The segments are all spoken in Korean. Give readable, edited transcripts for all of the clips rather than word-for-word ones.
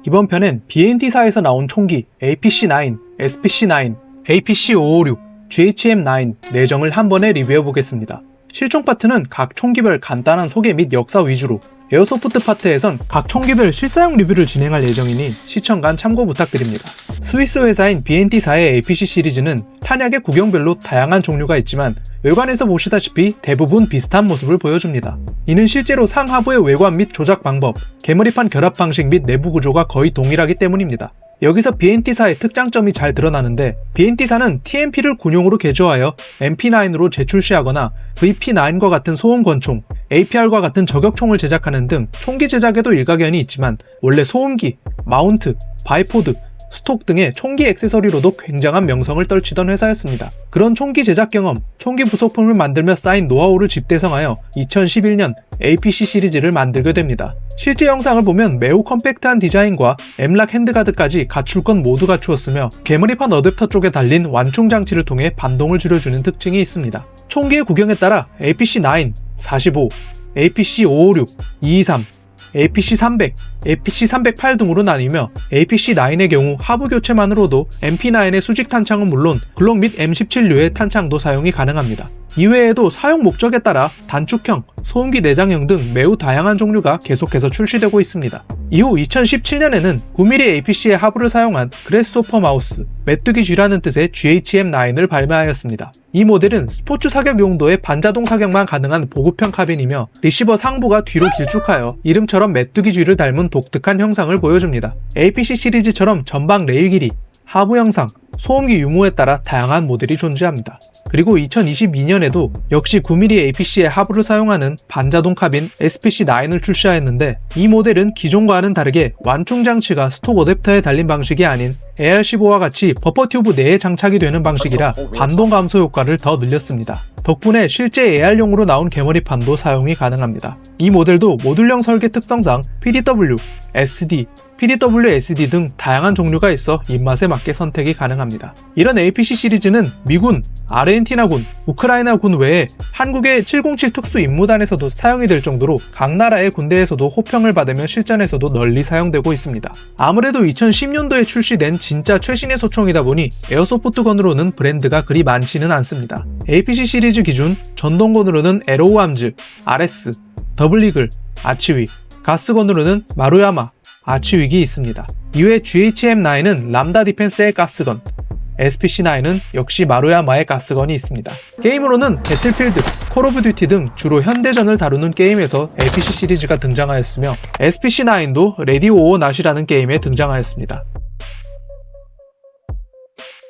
이번 편엔 BNT사에서 나온 총기 APC-9, SPC-9, APC-556, GHM-9 내정을 한 번에 리뷰해보겠습니다. 실총 파트는 각 총기별 간단한 소개 및 역사 위주로, 에어소프트 파트에선 각 총기별 실사용 리뷰를 진행할 예정이니 시청간 참고 부탁드립니다. 스위스 회사인 BNT사의 APC 시리즈는 탄약의 구경별로 다양한 종류가 있지만 외관에서 보시다시피 대부분 비슷한 모습을 보여줍니다. 이는 실제로 상하부의 외관 및 조작 방법, 개머리판 결합 방식 및 내부 구조가 거의 동일하기 때문입니다. 여기서 BNT사의 특장점이 잘 드러나는데, BNT사는 TMP를 군용으로 개조하여 MP9으로 재출시하거나 VP9과 같은 소음 권총, APR과 같은 저격총을 제작하는 등 총기 제작에도 일가견이 있지만 원래 소음기, 마운트, 바이포드, 스톡 등의 총기 액세서리로도 굉장한 명성을 떨치던 회사였습니다. 그런 총기 제작 경험, 총기 부속품을 만들며 쌓인 노하우를 집대성하여 2011년 APC 시리즈를 만들게 됩니다. 실제 영상을 보면 매우 컴팩트한 디자인과 M락 핸드가드까지 갖출 건 모두 갖추었으며 개머리판 어댑터 쪽에 달린 완충 장치를 통해 반동을 줄여주는 특징이 있습니다. 총기의 구경에 따라 APC-9, 45, APC-556, 223, APC-300, APC-308 등으로 나뉘며 APC-9의 경우 하부 교체만으로도 MP9의 수직 탄창은 물론 글록 및 M17류의 탄창도 사용이 가능합니다. 이외에도 사용 목적에 따라 단축형, 소음기 내장형 등 매우 다양한 종류가 계속해서 출시되고 있습니다. 이후 2017년에는 9mm APC의 하부를 사용한 그래스호퍼 마우스, 메뚜기 쥐라는 뜻의 GHM-9을 발매하였습니다. 이 모델은 스포츠 사격 용도의 반자동 사격만 가능한 보급형 카빈이며 리시버 상부가 뒤로 길쭉하여 이름처럼 메뚜기 쥐를 닮은 독특한 형상을 보여줍니다. APC 시리즈처럼 전방 레일 길이, 하부 형상, 소음기 유무에 따라 다양한 모델이 존재합니다. 그리고 2022년에도 역시 9mm APC의 하부를 사용하는 반자동 카빈 SPC-9을 출시하였는데, 이 모델은 기존과는 다르게 완충 장치가 스톡 어댑터에 달린 방식이 아닌 AR-15와 같이 버퍼 튜브 내에 장착이 되는 방식이라 반동 감소 효과를 더 늘렸습니다. 덕분에 실제 AR용으로 나온 개머리판도 사용이 가능합니다. 이 모델도 모듈형 설계 특성상 PDW, SD, PDW-SD 등 다양한 종류가 있어 입맛에 맞게 선택이 가능합니다. 이런 APC 시리즈는 미군, 아르헨티나군, 우크라이나군 외에 한국의 707 특수 임무단에서도 사용이 될 정도로 각 나라의 군대에서도 호평을 받으며 실전에서도 널리 사용되고 있습니다. 아무래도 2010년도에 출시된 진짜 최신의 소총이다 보니 에어소프트건으로는 브랜드가 그리 많지는 않습니다. APC 시리즈 기준 전동건으로는 에로우암즈, RS, 더블리글, 아치위, 가스건으로는 마루야마, 아치윅이 있습니다. 이외 GHM-9은 람다 디펜스의 가스건, SPC-9은 역시 마루야마의 가스건이 있습니다. 게임으로는 배틀필드, 콜 오브 듀티 등 주로 현대전을 다루는 게임에서 APC 시리즈가 등장하였으며 SPC-9도 레디 오어 낫이라는 게임에 등장하였습니다.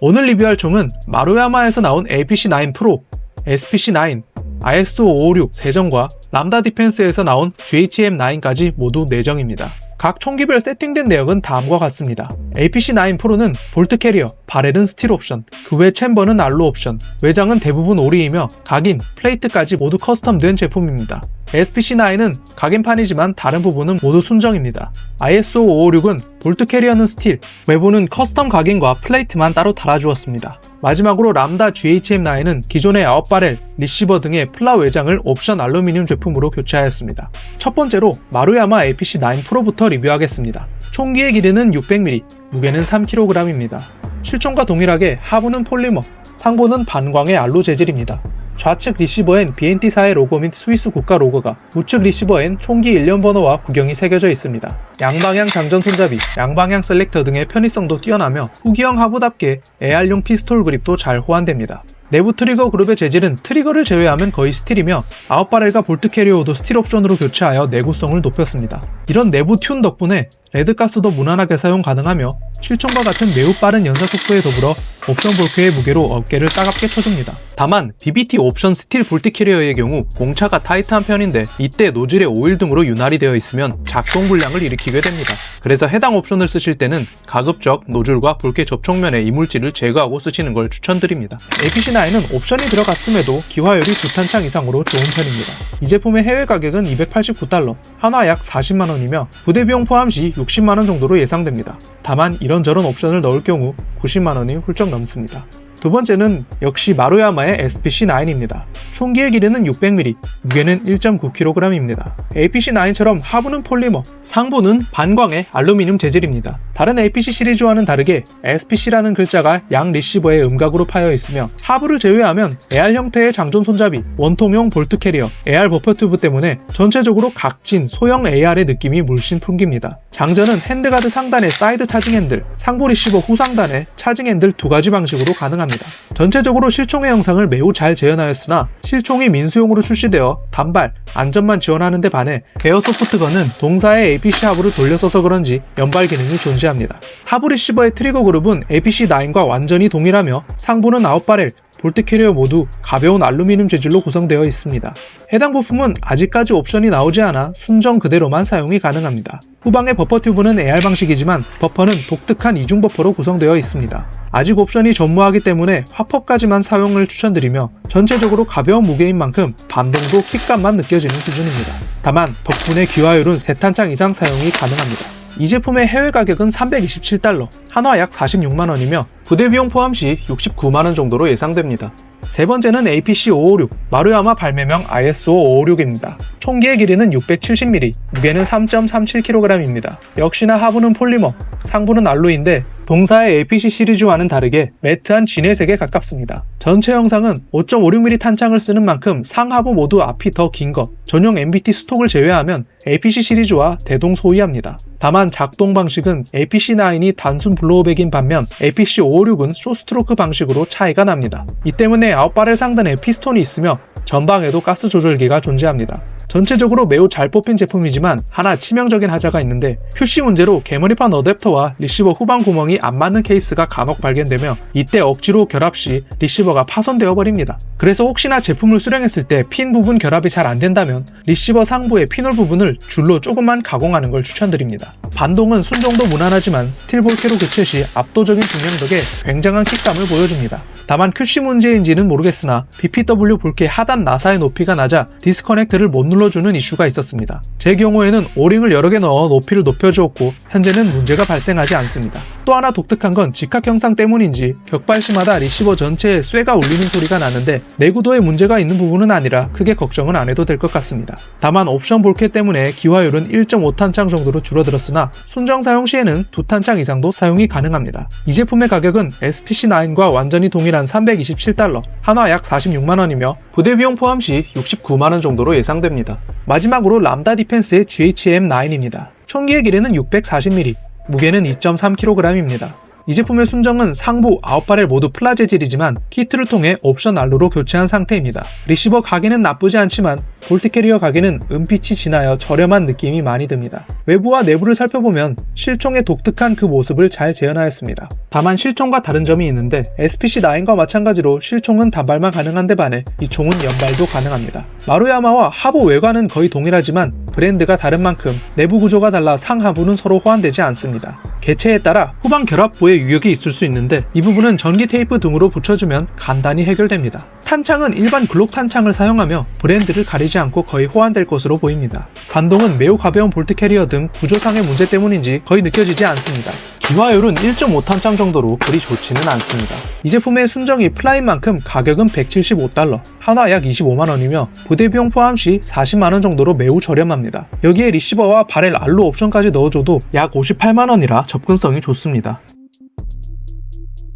오늘 리뷰할 총은 마루야마에서 나온 APC-9 프로, SPC-9, IS-556 세정과 람다 디펜스에서 나온 GHM-9까지 모두 내정입니다. 각 총기별 세팅된 내역은 다음과 같습니다. APC-9 프로는 볼트 캐리어, 바렐은 스틸 옵션, 그 외 챔버는 알로 옵션, 외장은 대부분 오리이며 각인, 플레이트까지 모두 커스텀된 제품입니다. SPC-9은 각인판이지만 다른 부분은 모두 순정입니다. IS-556은 볼트 캐리어는 스틸, 외부는 커스텀 각인과 플레이트만 따로 달아주었습니다. 마지막으로 람다 GHM-9은 기존의 아웃바렐, 리시버 등의 플라 외장을 옵션 알루미늄 제품으로 교체하였습니다. 첫 번째로 마루야마 APC-9 프로부터 리뷰하겠습니다. 총기의 길이는 600mm, 무게는 3kg입니다. 실총과 동일하게 하부는 폴리머, 상부는 반광의 알로 재질입니다. 좌측 리시버엔 BNT사의 로고 및 스위스 국가 로고가, 우측 리시버엔 총기 일련 번호와 구경이 새겨져 있습니다. 양방향 장전 손잡이, 양방향 셀렉터 등의 편의성도 뛰어나며 후기형 하부답게 AR용 피스톨 그립도 잘 호환됩니다. 내부 트리거 그룹의 재질은 트리거를 제외하면 거의 스틸이며 아웃바렐과 볼트 캐리어도 스틸 옵션으로 교체하여 내구성을 높였습니다. 이런 내부 튠 덕분에 레드가스도 무난하게 사용 가능하며 실총과 같은 매우 빠른 연사 속도에 더불어 옵션 볼트의 무게로 어깨를 따갑게 쳐줍니다. 다만 BBT 옵션 스틸 볼트 캐리어의 경우 공차가 타이트한 편인데 이때 노즐에 오일 등으로 윤활이 되어 있으면 작동 불량을 일으키게 됩니다. 그래서 해당 옵션을 쓰실 때는 가급적 노즐과 볼트 접촉면의 이물질을 제거하고 쓰시는 걸 추천드립니다. APC-9은 옵션이 들어갔음에도 기화율이 2탄창 이상으로 좋은 편입니다. 이 제품의 해외 가격은 $289, 한화 약 40만원이며 부대 비용 포함 시 60만원 정도로 예상됩니다. 다만 이런저런 옵션을 넣을 경우 90만원이 훌쩍 넘습니다. 두 번째는 역시 마루야마의 SPC9입니다. 총기의 길이는 600mm, 무게는 1.9kg입니다. APC9처럼 하부는 폴리머, 상부는 반광의 알루미늄 재질입니다. 다른 APC 시리즈와는 다르게 SPC라는 글자가 양 리시버에 음각으로 파여 있으며 하부를 제외하면 AR 형태의 장전 손잡이, 원통형 볼트 캐리어, AR 버퍼 튜브 때문에 전체적으로 각진 소형 AR의 느낌이 물씬 풍깁니다. 장전은 핸드가드 상단의 사이드 차징 핸들, 상부 리시버 후상단의 차징 핸들 두 가지 방식으로 가능합니다. 전체적으로 실총의 형상을 매우 잘 재현하였으나 실총이 민수용으로 출시되어 단발, 안전만 지원하는 데 반해 에어소프트건은 동사의 APC 하부를 돌려 써서 그런지 연발 기능이 존재합니다. 하부 리시버의 트리거 그룹은 APC9과 완전히 동일하며 상부는 9바렐, 볼트 캐리어 모두 가벼운 알루미늄 재질로 구성되어 있습니다. 해당 부품은 아직까지 옵션이 나오지 않아 순정 그대로만 사용이 가능합니다. 후방의 버퍼 튜브는 AR 방식이지만 버퍼는 독특한 이중 버퍼로 구성되어 있습니다. 아직 옵션이 전무하기 때문에 화법까지만 사용을 추천드리며 전체적으로 가벼운 무게인 만큼 반동도 킥감만 느껴지는 수준입니다. 다만 덕분에 기화율은 3탄창 이상 사용이 가능합니다. 이 제품의 해외 가격은 $327, 한화 약 46만원이며 부대 비용 포함 시 69만원 정도로 예상됩니다. 세 번째는 APC556, 마루야마 발매명 ISO556입니다. 총기의 길이는 670mm, 무게는 3.37kg입니다. 역시나 하부는 폴리머, 상부는 알로이인데 동사의 APC 시리즈와는 다르게 매트한 진회색에 가깝습니다. 전체 형상은 5.56mm 탄창을 쓰는 만큼 상하부 모두 앞이 더 긴 것, 전용 MBT 스톡을 제외하면 APC 시리즈와 대동소이합니다. 다만 작동 방식은 APC9이 단순 블로우백인 반면 APC556은 쇼스트로크 방식으로 차이가 납니다. 이 때문에 9바렐 상단에 피스톤이 있으며 전방에도 가스 조절기가 존재합니다. 전체적으로 매우 잘 뽑힌 제품이지만 하나 치명적인 하자가 있는데 QC 문제로 개머리판 어댑터와 리시버 후방 구멍이 안 맞는 케이스가 간혹 발견되며 이때 억지로 결합 시 리시버가 파손되어 버립니다. 그래서 혹시나 제품을 수령했을 때 핀 부분 결합이 잘 안 된다면 리시버 상부의 핀홀 부분을 줄로 조금만 가공하는 걸 추천드립니다. 반동은 순정도 무난하지만 스틸 볼케로 교체 시 압도적인 중량 덕에 굉장한 킥감을 보여줍니다. 다만 QC 문제인지는 모르겠으나 BPW 볼케 하단 나사의 높이가 낮아 디스커넥트를 못 눌러주는 이슈가 있었습니다. 제 경우에는 오링을 여러 개 넣어 높이를 높여주었고 현재는 문제가 발생하지 않습니다. 또 하나 독특한 건 직각 형상 때문인지 격발 시마다 리시버 전체에 쇠가 울리는 소리가 나는데 내구도에 문제가 있는 부분은 아니라 크게 걱정은 안 해도 될 것 같습니다. 다만 옵션 볼케 때문에 기화율은 1.5탄창 정도로 줄어들었으나 순정 사용 시에는 2탄창 이상도 사용이 가능합니다. 이 제품의 가격은 SPC9과 완전히 동일한 $327, 한화 약 46만원이며 부대 비용 포함 시 69만원 정도로 예상됩니다. 마지막으로 람다 디펜스의 GHM9입니다. 총기의 길이는 640mm, 무게는 2.3kg입니다. 이 제품의 순정은 상부 9바렐 모두 플라 재질이지만 키트를 통해 옵션 알로로 교체한 상태입니다. 리시버 가게는 나쁘지 않지만 볼트 캐리어 가게는 은빛이 진하여 저렴한 느낌이 많이 듭니다. 외부와 내부를 살펴보면 실총의 독특한 그 모습을 잘 재현하였습니다. 다만 실총과 다른 점이 있는데 SPC9과 마찬가지로 실총은 단발만 가능한데 반해 이 총은 연발도 가능합니다. 마루야마와 하부 외관은 거의 동일하지만 브랜드가 다른 만큼 내부 구조가 달라 상하부는 서로 호환되지 않습니다. 개체에 따라 후방 결합부에 유격이 있을 수 있는데 이 부분은 전기 테이프 등으로 붙여주면 간단히 해결됩니다. 탄창은 일반 글록 탄창을 사용하며 브랜드를 가리지 않고 거의 호환될 것으로 보입니다. 반동은 매우 가벼운 볼트 캐리어 등 구조상의 문제 때문인지 거의 느껴지지 않습니다. 기화율은 1.5탄창 정도로 그리 좋지는 않습니다. 이 제품의 순정이 플라인 만큼 가격은 $175, 한화 약 25만원이며 부대 비용 포함 시 40만원 정도로 매우 저렴합니다. 여기에 리시버와 바렐 알로 옵션까지 넣어줘도 약 58만원이라 접근성이 좋습니다.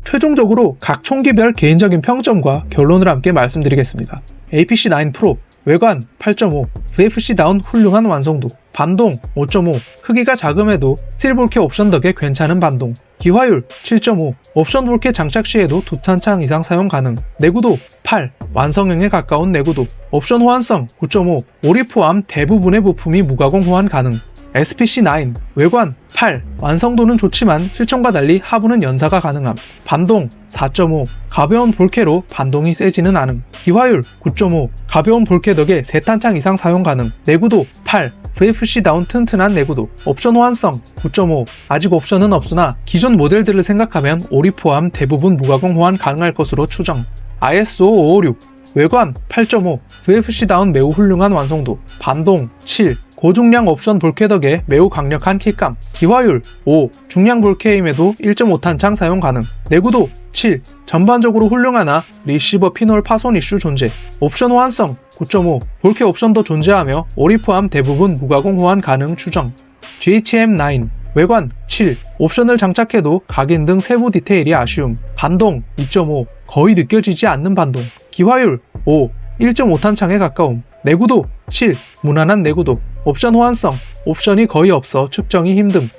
최종적으로 각 총기별 개인적인 평점과 결론을 함께 말씀드리겠습니다. APC9 프로 외관 8.5, VFC다운 훌륭한 완성도, 반동 5.5, 크기가 작음에도 스틸 볼케 옵션 덕에 괜찮은 반동, 기화율 7.5, 옵션 볼케 장착 시에도 2탄창 이상 사용 가능, 내구도 8, 완성형에 가까운 내구도, 옵션 호환성 9.5, 오리 포함 대부분의 부품이 무가공 호환 가능, SPC9 외관 8, 완성도는 좋지만 실총과 달리 하부는 연사가 가능함, 반동 4.5, 가벼운 볼케로 반동이 세지는 않음, 기화율 9.5, 가벼운 볼케 덕에 3탄창 이상 사용 가능, 내구도 8, VFC다운 튼튼한 내구도, 옵션 호환성 9.5, 아직 옵션은 없으나 기존 모델들을 생각하면 오리 포함 대부분 무가공 호환 가능할 것으로 추정. ISO556 외관 8.5, VFC다운 매우 훌륭한 완성도. 반동 7. 고중량 옵션 볼케 덕에 매우 강력한 킥감. 기화율 5. 중량 볼케임에도 1.5탄창 사용 가능. 내구도 7. 전반적으로 훌륭하나 리시버 피놀 파손 이슈 존재. 옵션 호환성 9.5. 볼케 옵션도 존재하며 오리 포함 대부분 무가공 호환 가능 추정. GHM9 외관 7. 옵션을 장착해도 각인 등 세부 디테일이 아쉬움. 반동 2.5. 거의 느껴지지 않는 반동. 기화율 5. 1.5탄창에 가까움. 내구도 7. 무난한 내구도. 옵션 호환성 옵션이 거의 없어 측정이 힘듦.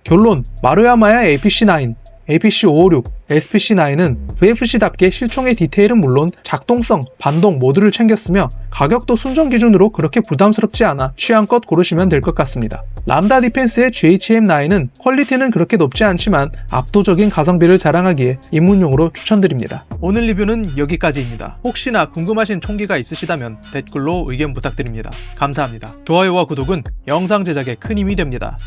결론 마루야마야 APC9, APC556, SPC9은 VFC답게 실총의 디테일은 물론 작동성, 반동 모두를 챙겼으며 가격도 순정 기준으로 그렇게 부담스럽지 않아 취향껏 고르시면 될 것 같습니다. 람다 디펜스의 GHM9은 퀄리티는 그렇게 높지 않지만 압도적인 가성비를 자랑하기에 입문용으로 추천드립니다. 오늘 리뷰는 여기까지입니다. 혹시나 궁금하신 총기가 있으시다면 댓글로 의견 부탁드립니다. 감사합니다. 좋아요와 구독은 영상 제작에 큰 힘이 됩니다.